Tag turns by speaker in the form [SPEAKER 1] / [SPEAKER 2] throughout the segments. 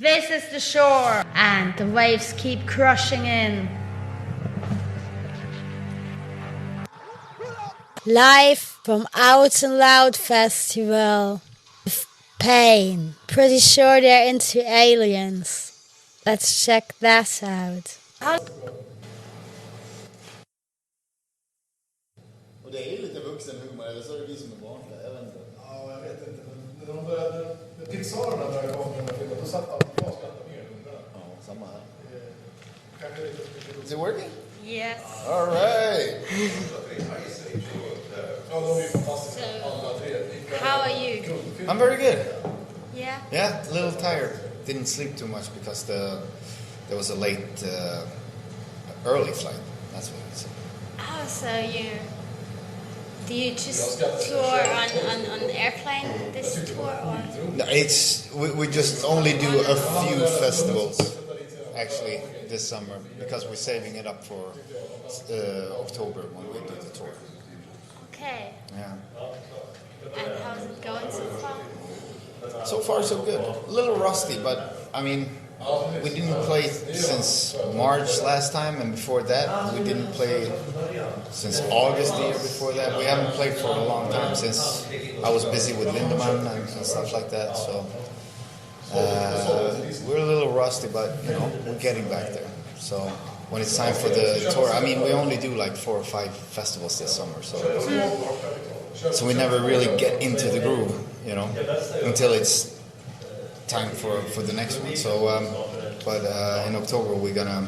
[SPEAKER 1] This is the shore, and the waves keep crushing in.
[SPEAKER 2] Live from Out and Loud Festival. With Pain. Pretty sure they're into aliens. Let's check that out.
[SPEAKER 3] Och det är ju lite vuxenhumor, eller så är det vi som är barnliga, jag vet inte.
[SPEAKER 4] Ja, jag vet inte. Men när de började, när Pixarerna började komma med den här filmen, då satt alltid jag och skrattade mer än hundra.
[SPEAKER 3] Ja, samma här.
[SPEAKER 4] Kanske lite...
[SPEAKER 3] Is it working?
[SPEAKER 1] Yes.
[SPEAKER 3] All right.
[SPEAKER 4] Ja, de är ju fantastiska, alla tre.
[SPEAKER 1] How are you?
[SPEAKER 3] I'm very good.
[SPEAKER 1] Yeah.
[SPEAKER 3] Yeah, a little tired. Didn't sleep too much because there was a late, early flight. That's what it said.
[SPEAKER 1] Oh, so do you just tour on airplane this tour, or?
[SPEAKER 3] No, we just only do a few festivals actually this summer because we're saving it up for October when we do the tour.
[SPEAKER 1] Okay.
[SPEAKER 3] Yeah.
[SPEAKER 1] And how's it going so far?
[SPEAKER 3] So far so good. A little rusty, but I mean, we didn't play since March last time, and before that we didn't play since August the year before that. We haven't played for a long time since I was busy with Lindemann and stuff like that. So we're a little rusty, but you know, we're getting back there. So when it's time for the tour, I mean, we only do like 4 or 5 festivals this summer, so we never really get into the groove, you know, until it's time for the next one. So, but in October we're gonna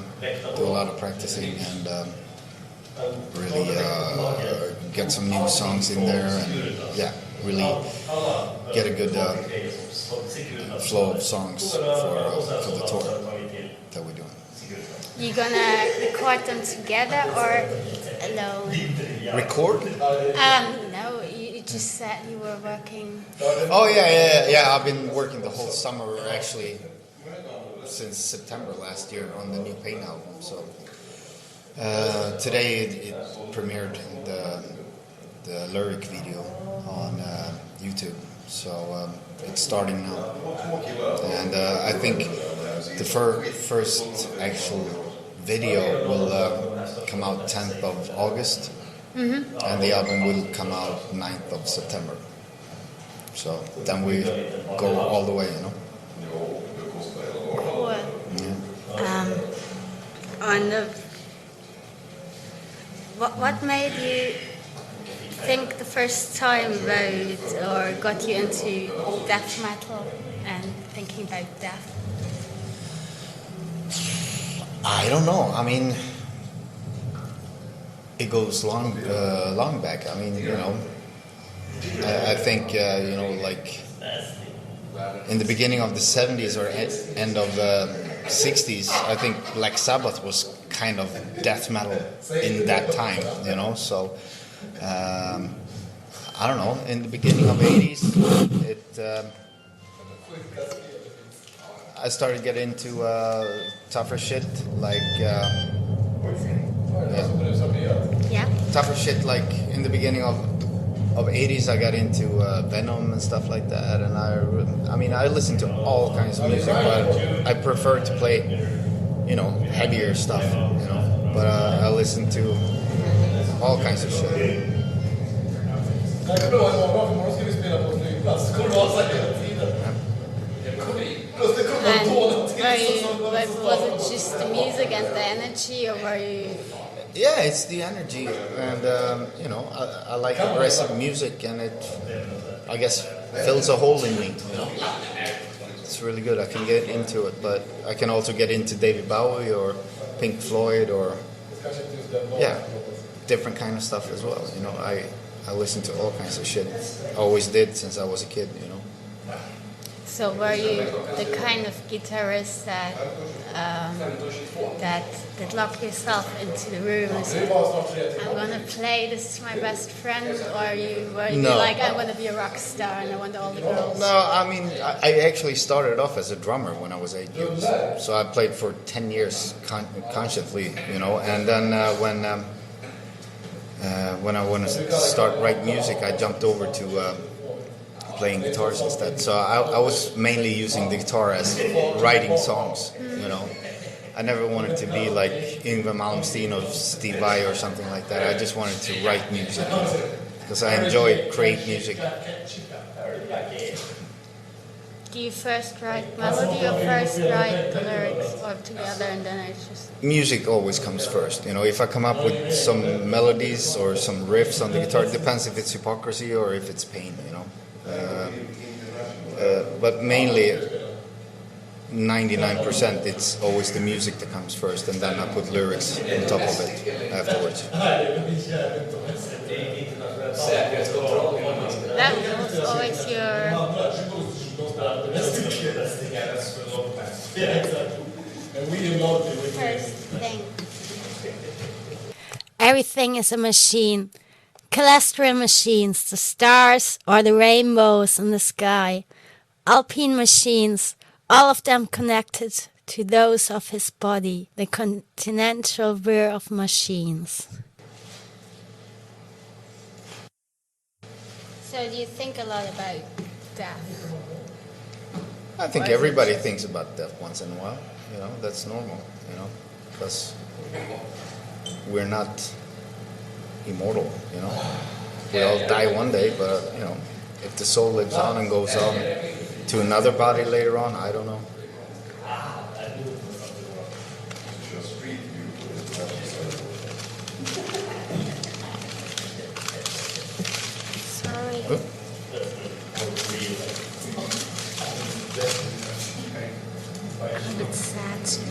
[SPEAKER 3] do a lot of practicing and really get some new songs in there, and yeah, really get a good flow of songs for the tour that we're doing.
[SPEAKER 1] You gonna record them together or alone?
[SPEAKER 3] Record?
[SPEAKER 1] No, you just said you were working.
[SPEAKER 3] Oh yeah. I've been working the whole summer actually since September last year on the new Pain album. So today it premiered the lyric video on YouTube. So it's starting now, and I think the first actual video will come out 10th of August. Mm-hmm. And the album will come out 9th of September. So then we go all the way, you know.
[SPEAKER 1] Cool.
[SPEAKER 3] Yeah.
[SPEAKER 1] What made you think the first time about, or got you into death metal and thinking about death?
[SPEAKER 3] I don't know. I mean, it goes long back. I mean, you know, I think, you know, like in the beginning of the 70s or end of the 60s, I think Black Sabbath was kind of death metal in that time, you know. So, I don't know, in the beginning of the 80s, I started getting into tougher shit, like...
[SPEAKER 1] Yeah.
[SPEAKER 3] Tougher shit, like in the beginning of 80s I got into Venom and stuff like that, and I mean I listen to all kinds of music, but I prefer to play, you know, heavier stuff, you know, but I listen to all kinds of shit.
[SPEAKER 1] And was it just the music and the energy, or were you...
[SPEAKER 3] Yeah, it's the energy, and you know, I like aggressive music, and it, I guess, fills a hole in me. You know, it's really good. I can get into it, but I can also get into David Bowie or Pink Floyd or different kind of stuff as well. You know, I listen to all kinds of shit. I always did since I was a kid. You know.
[SPEAKER 1] So were you the kind of guitarist that locked yourself into the room and said, I'm gonna play, this is my best friend, or were you like, I want to be a rock star and I want all the girls?
[SPEAKER 3] No, I mean, I actually started off as a drummer when I was 8 years. So I played for 10 years consciously, you know, and then when I want to start write music, I jumped over to playing guitars instead. So I was mainly using the guitar as writing songs, you know. I never wanted to be like Yngwie Malmsteen or Steve Vai or something like that. I just wanted to write music because I enjoy create music.
[SPEAKER 1] Do you first write melody or first write the lyrics, or together and then it's just...
[SPEAKER 3] Music always comes first. You know, if I come up with some melodies or some riffs on the guitar, it depends if it's Hypocrisy or if it's Pain, you know. But mainly, 99% it's always the music that comes first, and then I put lyrics on top of it afterwards.
[SPEAKER 1] That was always your first thing.
[SPEAKER 2] Everything is a machine. Celestial machines, the stars or the rainbows in the sky. Alpine machines, all of them connected to those of his body, the continental whir of machines.
[SPEAKER 1] So do you think a lot about death?
[SPEAKER 3] I think everybody thinks about death once in a while. You know, that's normal. You know, because we're not immortal. You know, we all die one day. But you know, if the soul lives on and goes on to another body later on, I don't know.
[SPEAKER 1] Sorry.
[SPEAKER 3] Oh.
[SPEAKER 1] It's sad today.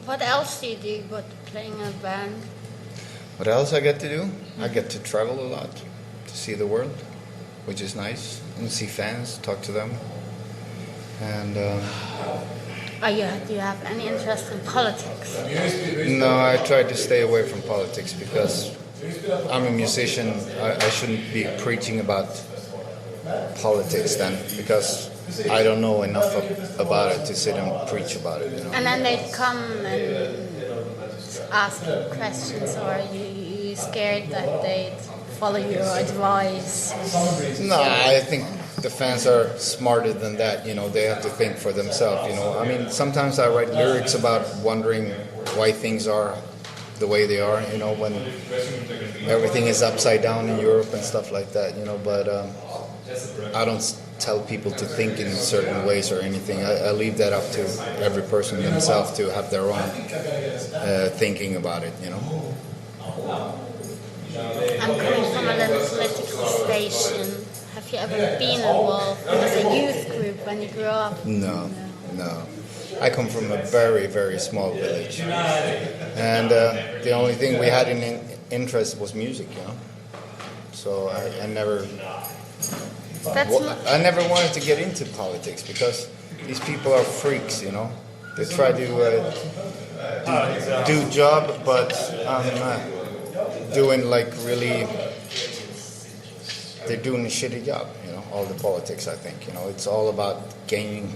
[SPEAKER 1] What else do you do but playing in a band?
[SPEAKER 3] What else I get to do? I get to travel a lot, to see the world, which is nice, and see fans, talk to them, and.
[SPEAKER 1] Do you have any interest in politics?
[SPEAKER 3] No, I try to stay away from politics because I'm a musician. I shouldn't be preaching about politics then, because I don't know enough about it to sit and preach about it. You know?
[SPEAKER 1] And then they'd come and ask you questions, or are you scared that they'd follow your advice?
[SPEAKER 3] No, I think the fans are smarter than that. You know, they have to think for themselves. You know, I mean, sometimes I write lyrics about wondering why things are the way they are. You know, when everything is upside down in Europe and stuff like that. You know, but I don't tell people to think in certain ways or anything. I leave that up to every person themselves to have their own thinking about it. You know.
[SPEAKER 1] I'm coming from a little political station. Have you ever been involved as a youth group when you grew up?
[SPEAKER 3] No. I come from a very, very small village. And the only thing we had in interest was music, you know. So I never wanted to get into politics because these people are freaks, you know. They try to do job, but doing like really... They're doing a shitty job, you know, all the politics, I think. You know, it's all about gaining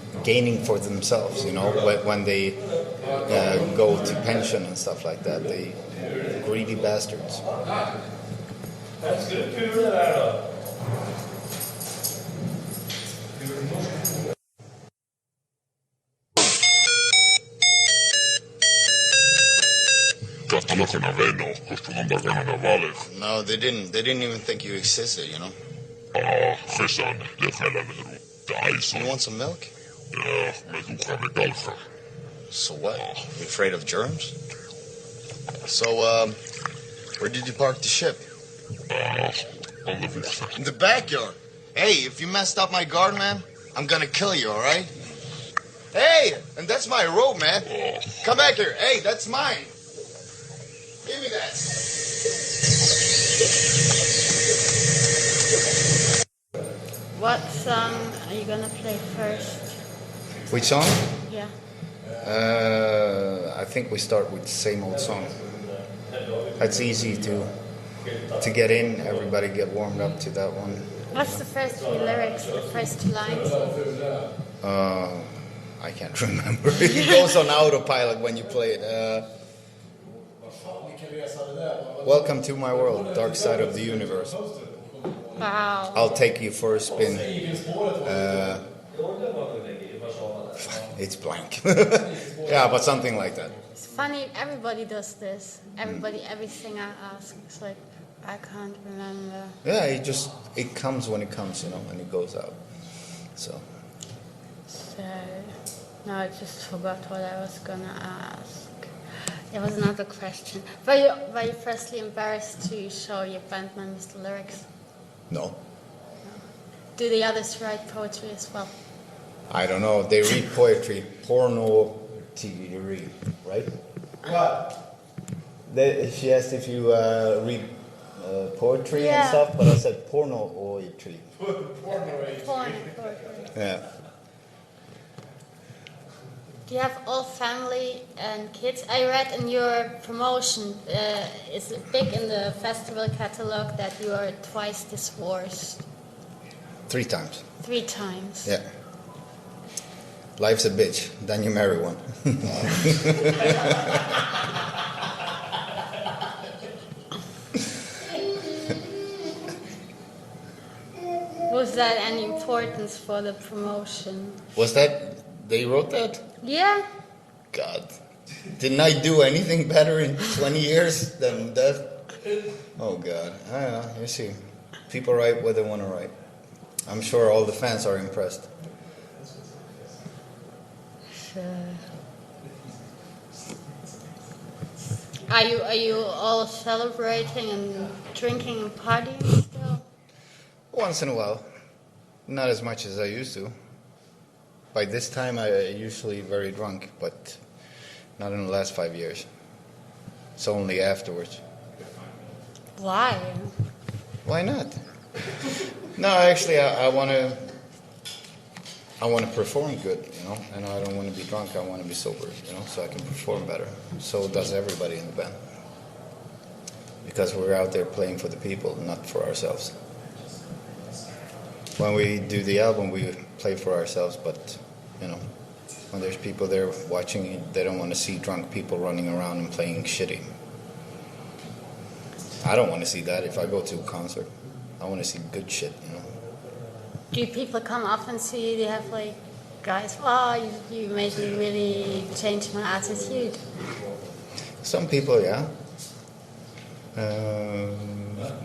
[SPEAKER 3] for themselves, you know, when they go to pension and stuff like that. They greedy bastards. No, they didn't. They didn't even think you existed, you know. You want some milk? So what? You afraid of germs? So, where did you park the ship? In the backyard. Hey, if you messed up my garden, man, I'm gonna kill you, alright? Hey, and that's my robe, man. Come back here. Hey, that's mine. Give me that.
[SPEAKER 1] What song are you gonna play first?
[SPEAKER 3] Which song?
[SPEAKER 1] Yeah.
[SPEAKER 3] I think we start with the same old song. That's easy to get in. Everybody get warmed up to that one.
[SPEAKER 1] What's the first few lyrics, the first two lines?
[SPEAKER 3] I can't remember. It goes on autopilot when you play it.
[SPEAKER 4] Vilken resa det där.
[SPEAKER 3] Welcome to my world, dark side of the universe.
[SPEAKER 1] Wow.
[SPEAKER 3] I'll take you for a spin. It's blank. Yeah, but something like that.
[SPEAKER 1] It's funny, everybody does this. Everybody, everything I ask, it's like, I can't remember.
[SPEAKER 3] Yeah, it comes when it comes, and it goes out. So,
[SPEAKER 1] No, I just forgot what I was gonna ask. There was another question. Were you firstly embarrassed to show your band members the lyrics?
[SPEAKER 3] no.
[SPEAKER 1] Do the others write poetry as well?
[SPEAKER 3] I don't know. They read poetry. Porno theory, right?
[SPEAKER 4] What?
[SPEAKER 3] She asked if you read poetry and
[SPEAKER 1] Yeah.
[SPEAKER 3] stuff, but I said porno poetry.
[SPEAKER 1] Poetry.
[SPEAKER 3] Yeah.
[SPEAKER 1] Do you have all family and kids? I read in your promotion, it's big in the festival catalog that you are twice divorced.
[SPEAKER 3] 3 times.
[SPEAKER 1] 3 times.
[SPEAKER 3] Yeah. Life's a bitch. Then you marry one.
[SPEAKER 1] Was that any importance for the promotion?
[SPEAKER 3] Was that, they wrote that?
[SPEAKER 1] Yeah.
[SPEAKER 3] God. Didn't I do anything better in 20 years than that? Oh, God. I don't know. You see. People write what they want to write. I'm sure all the fans are impressed.
[SPEAKER 1] Are you all celebrating and drinking and partying still?
[SPEAKER 3] Once in a while. Not as much as I used to. By this time, I usually very drunk, but not in the last 5 years. It's only afterwards.
[SPEAKER 1] Why?
[SPEAKER 3] Why not? No, actually, I want to perform good, and I don't want to be drunk. I want to be sober, so I can perform better. So does everybody in the band. Because we're out there playing for the people, not for ourselves. When we do the album, we play for ourselves, but, when there's people there watching, they don't want to see drunk people running around and playing shitty. I don't want to see that if I go to a concert. I want to see good shit,
[SPEAKER 1] Do people come up and see you? Do you have like, guys, wow, you made me really change my attitude?
[SPEAKER 3] Some people, yeah.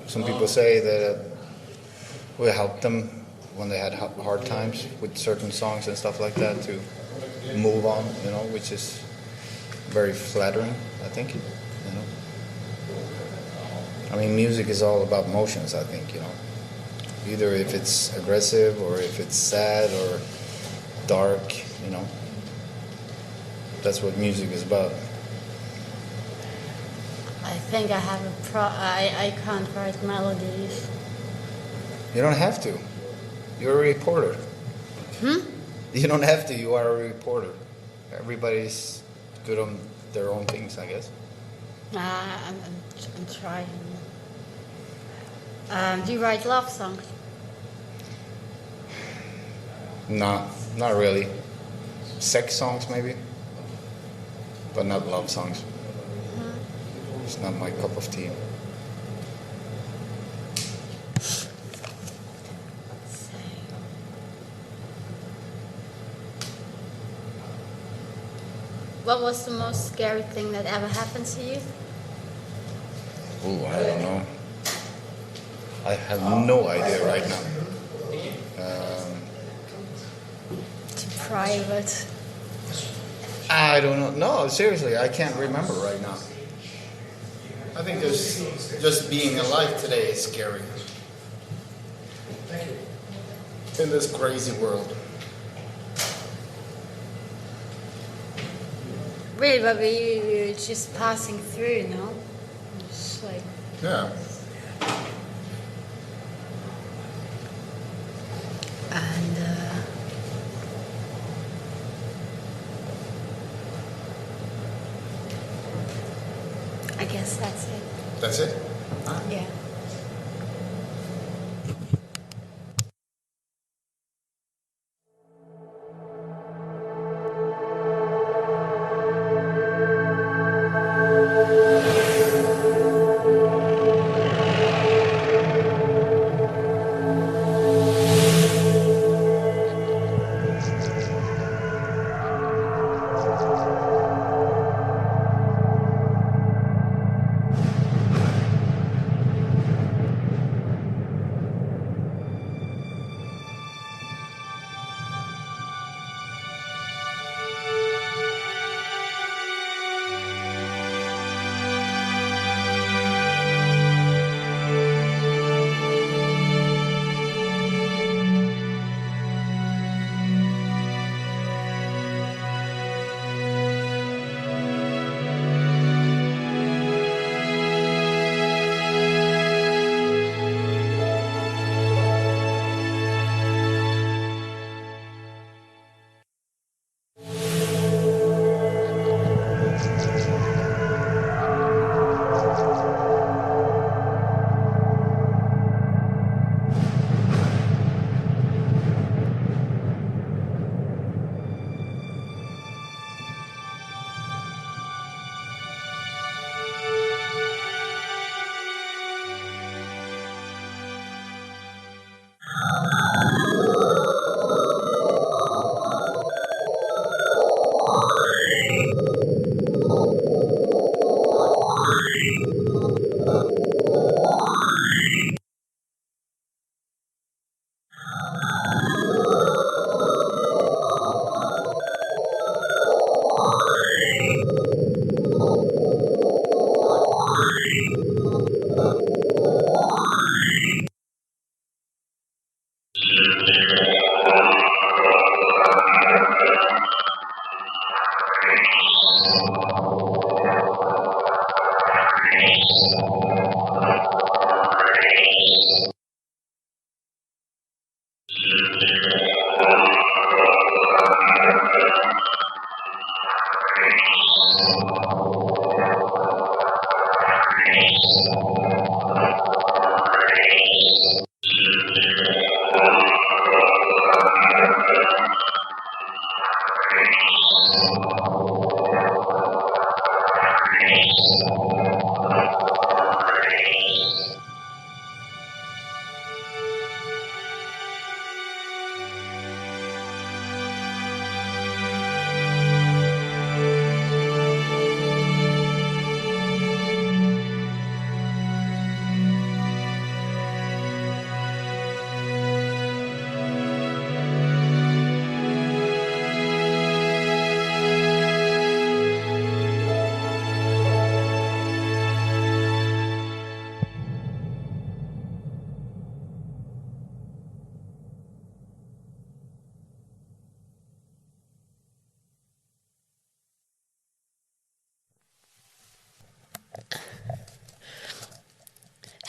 [SPEAKER 3] Some people say that we helped them when they had hard times with certain songs and stuff like that to move on, which is very flattering, I think, I mean, music is all about emotions, I think, Either if it's aggressive or if it's sad or dark, That's what music is about.
[SPEAKER 1] I think I have I can't write melodies.
[SPEAKER 3] You don't have to. You're a reporter. You don't have to. You are a reporter. Everybody's good on their own things, I guess.
[SPEAKER 1] I'm trying. Do you write love songs?
[SPEAKER 3] No, not really. Sex songs, maybe. But not love songs. It's not my cup of tea.
[SPEAKER 1] What was the most scary thing that ever happened to you?
[SPEAKER 3] Ooh, I don't know. I have no idea right now.
[SPEAKER 1] Too private.
[SPEAKER 3] I don't know. No, seriously, I can't remember right now. I think just being alive today is scary. In this crazy world.
[SPEAKER 1] Really, but we were just passing through, no? Just like...
[SPEAKER 3] Yeah.
[SPEAKER 1] And, I guess that's it.
[SPEAKER 3] That's it?
[SPEAKER 1] Yeah.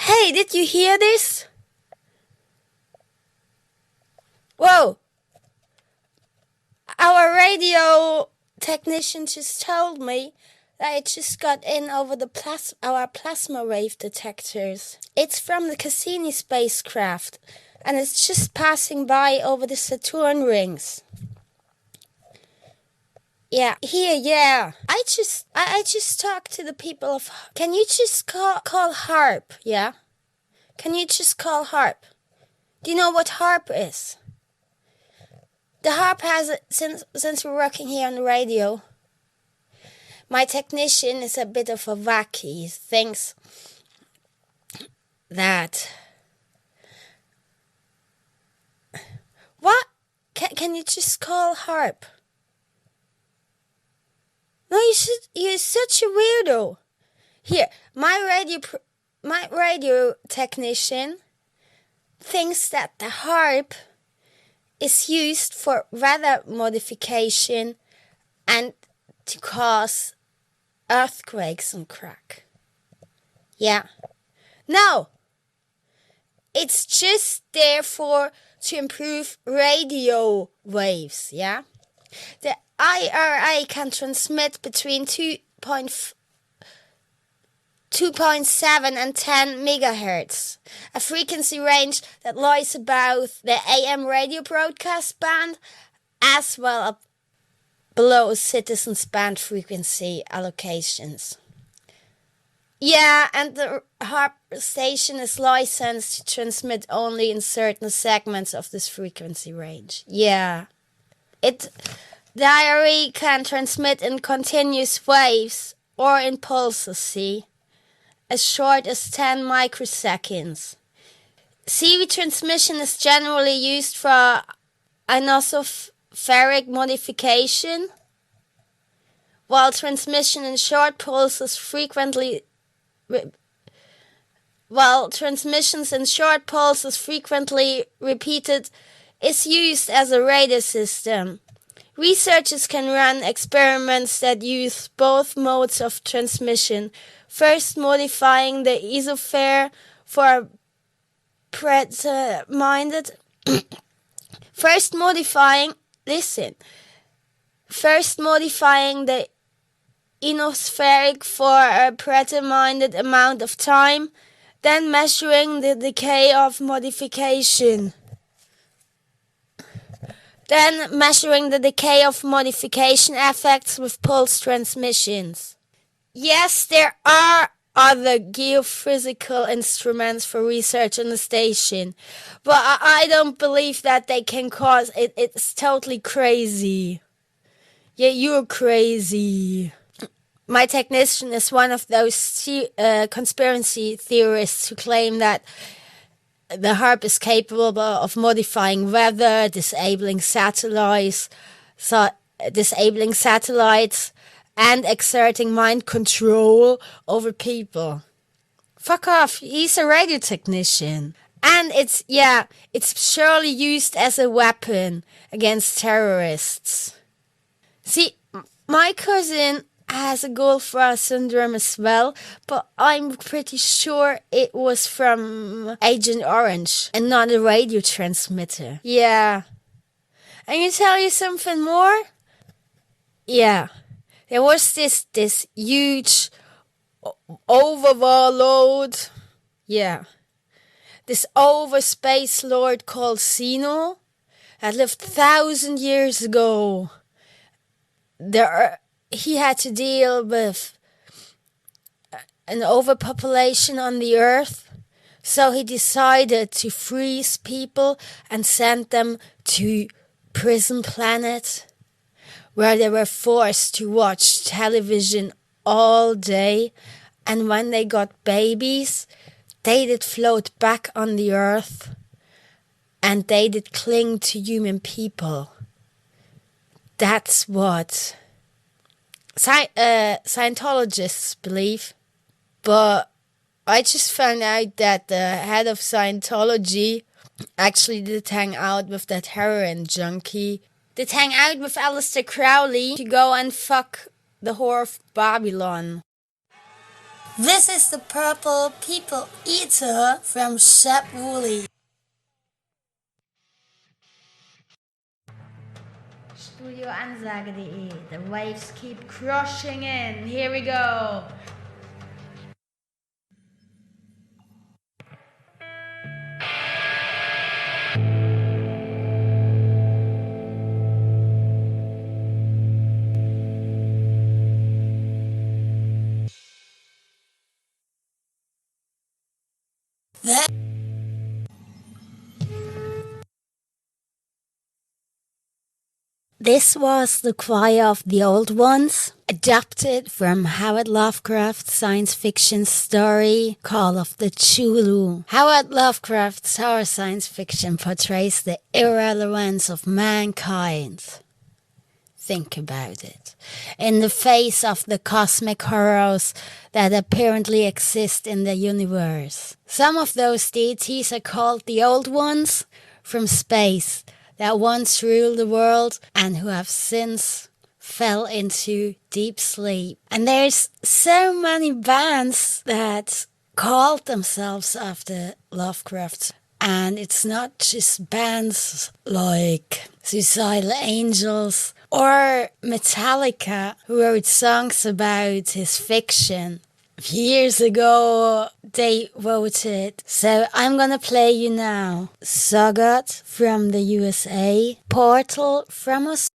[SPEAKER 2] Hey, did you hear this? Whoa! Our radio technician just told me that it just got in over our plasma wave detectors. It's from the Cassini spacecraft, and it's just passing by over the Saturn rings. Yeah, here, yeah. I just talked to the people of... Can you just call HAARP, yeah? Can you just call HAARP? Do you know what HAARP is? The HAARP has it since we're working here on the radio. My technician is a bit of a wacky. He thinks that... What? Can you just call HAARP? No, you're such a weirdo. Here, my radio technician thinks that the HAARP is used for weather modification and to cause earthquakes and crack. Yeah. No. It's just there to improve radio waves, yeah? The IRA can transmit between 2.7 and 10 megahertz, a frequency range that lies above the AM radio broadcast band, as well as below citizens band frequency allocations. Yeah, and the HAARP station is licensed to transmit only in certain segments of this frequency range. Yeah. The IRE can transmit in continuous waves or in pulses, see, as short as 10 microseconds. CV transmission is generally used for ionospheric modification, while transmission in short pulses frequently repeated is used as a radar system. Researchers can run experiments that use both modes of transmission, first modifying the ionosphere for a predetermined First modifying the ionospheric for a predetermined amount of time, then measuring the decay of modification. Effects with pulse transmissions. Yes, there are other geophysical instruments for research on the station, but I don't believe that they can cause it. It's totally crazy. Yeah, you're crazy. my technician is one of those conspiracy theorists who claim that the HARP is capable of modifying weather, disabling satellites, and exerting mind control over people. Fuck off, he's a radio technician. And it's surely used as a weapon against terrorists. See, my cousin has a Goldfraud syndrome as well, but I'm pretty sure it was from Agent Orange and not a radio transmitter. Yeah. And you tell you something more? Yeah. There was this huge overlord. Yeah. This overspace lord called Xeno that lived 1,000 years ago. He had to deal with an overpopulation on the earth, so he decided to freeze people and send them to Prison Planet, where they were forced to watch television all day, and when they got babies, they did float back on the earth, and they did cling to human people. That's what Scientologists believe. But I just found out that the head of Scientology actually did hang out with that heroin junkie. Did hang out with Aleister Crowley to go and fuck the whore of Babylon. This is the Purple People Eater from Shep Woolley. StudioAnsage.de. The waves keep crushing in. Here we go. This was the Choir of the Old Ones, adapted from Howard Lovecraft's science fiction story Call of the Cthulhu. Howard Lovecraft's horror science fiction portrays the irrelevance of mankind. Think about it. In the face of the cosmic horrors that apparently exist in the universe. Some of those deities are called the Old Ones from space, that once ruled the world and who have since fell into deep sleep. And there's so many bands that called themselves after Lovecraft. And it's not just bands like Suicidal Angels or Metallica, who wrote songs about his fiction. Years ago, they voted. So I'm gonna play you now. Sagat from the USA, Portal from Australia.